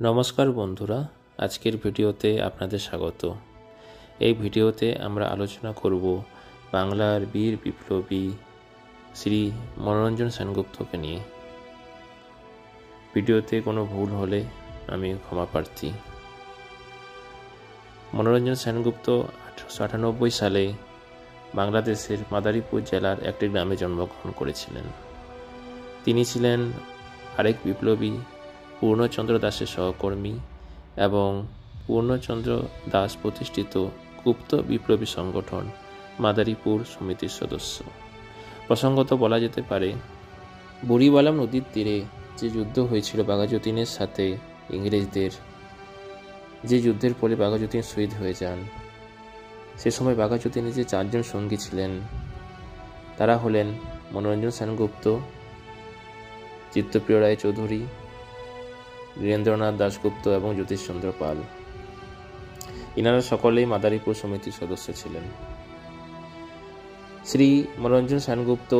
নমস্কার বন্ধুরা, আজকের ভিডিওতে আপনাদের স্বাগত। এই ভিডিওতে আমরা আলোচনা করব বাংলার বীর বিপ্লবী শ্রী মনোরঞ্জন সেনগুপ্তকে নিয়ে। ভিডিওতে কোনো ভুল হলে আমি ক্ষমা প্রার্থী। মনোরঞ্জন সেনগুপ্ত 1898 সালে বাংলাদেশের মাদারীপুর জেলার একটি গ্রামে জন্মগ্রহণ করেছিলেন। তিনি ছিলেন আরেক বিপ্লবী পূর্ণচন্দ্র দাসের সহকর্মী এবং পূর্ণচন্দ্র দাস প্রতিষ্ঠিত গুপ্ত বিপ্লবী সংগঠন মাদারীপুর সমিতির সদস্য। প্রসঙ্গত বলা যেতে পারে, বুড়িবালাম নদীর তীরে যে যুদ্ধ হয়েছিল বাঘাযতীনের সাথে ইংরেজদের, যে যুদ্ধের ফলে বাঘাযতীন শহীদ হয়ে যান, সে সময় বাঘাযতীনের যে 4 জন সঙ্গী ছিলেন তারা হলেন মনোরঞ্জন সেনগুপ্ত, চিত্তপ্রিয় রায় চৌধুরী, বীরেন্দ্রনাথ দাশগুপ্ত এবং জ্যোতিষচন্দ্র পাল। ইনারা সকলেই মাদারীপুর সমিতির সদস্য ছিলেন। শ্রী মনোরঞ্জন সেনগুপ্ত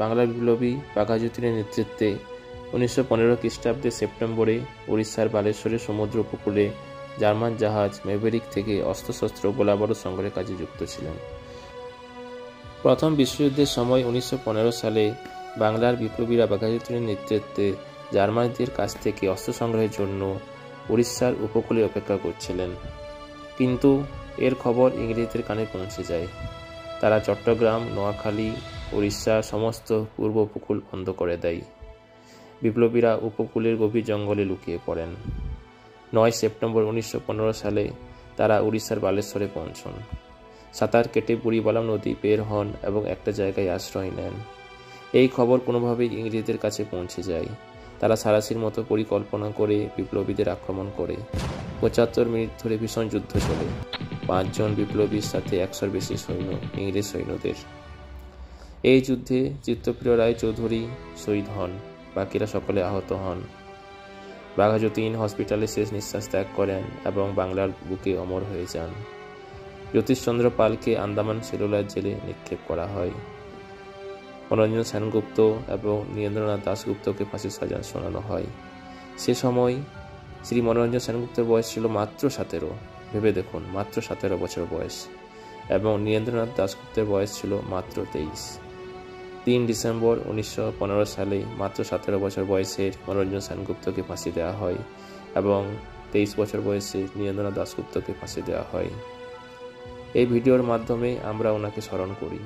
বাংলা বিপ্লবী বাঘাযতীনের নেতৃত্বে 1915 খ্রিস্টাব্দে সেপ্টেম্বরে উড়িষ্যার বালেশ্বরের সমুদ্র উপকূলে জার্মান জাহাজ মেভেরিক থেকে অস্ত্রশস্ত্র গোলাবারুদ সংগ্রহের কাজে যুক্ত ছিলেন। প্রথম বিশ্বযুদ্ধের সময় 1915 সালে বাংলার বিপ্লবীরা বাঘাযতীনের নেতৃত্বে জার্মানিদের কাছ থেকে অস্ত্র সংগ্রহের জন্য উড়িষ্যার উপকূলে অপেক্ষা করছিলেন, কিন্তু এর খবর ইংরেজদের কানে পৌঁছে যায়। তারা চট্টগ্রাম, নোয়াখালী, উড়িষ্যার সমস্ত পূর্ব উপকূল বন্ধ করে দেয়। বিপ্লবীরা উপকূলের গভীর জঙ্গলে লুকিয়ে পড়েন। 9 সেপ্টেম্বর 1915 সালে তারা উড়িষ্যার বালেশ্বরে পৌঁছন। সাঁতার কেটে বুড়িবালাম নদী বের হন এবং একটা জায়গায় আশ্রয় নেন। এই খবর কোনোভাবেই ইংরেজদের কাছে পৌঁছে যায়। তারা সারাশির মতো পরিকল্পনা করে বিপ্লবীদের আক্রমণ করে। 75 মিনিট ধরে ভীষণ যুদ্ধ চলে। 5 জন বিপ্লবীর সাথে 100-র বেশি সৈন্য ইংরেজ সৈন্যদের। এই যুদ্ধে চিত্তপ্রিয় রায় চৌধুরী শহীদ হন, বাকিরা সকলে আহত হন। বাঘাযতীন হসপিটালে শেষ নিঃশ্বাস ত্যাগ করেন এবং বাংলার বুকে অমর হয়ে যান। জ্যোতিষচন্দ্র পালকে আন্দামান সেলুলার জেলে নিক্ষেপ করা হয়। মনোরঞ্জন সেনগুপ্ত এবং নীরেন্দ্রনাথ দাশগুপ্তকে ফাঁসির সাজা শোনানো হয়। সে সময় শ্রী মনোরঞ্জন সেনগুপ্তের বয়স ছিল মাত্র 17। ভেবে দেখুন, মাত্র 17 বছর বয়স, এবং নীরেন্দ্রনাথ দাশগুপ্তের বয়স ছিল মাত্র 23। 3 ডিসেম্বর 1915 সালে মাত্র 17 বছর বয়সের মনোরঞ্জন সেনগুপ্তকে ফাঁসি দেওয়া হয় এবং 23 বছর বয়সে নীরেন্দ্রনাথ দাশগুপ্তকে ফাঁসি দেওয়া হয়। এই ভিডিওর মাধ্যমে আমরা ওনাকে স্মরণ করি।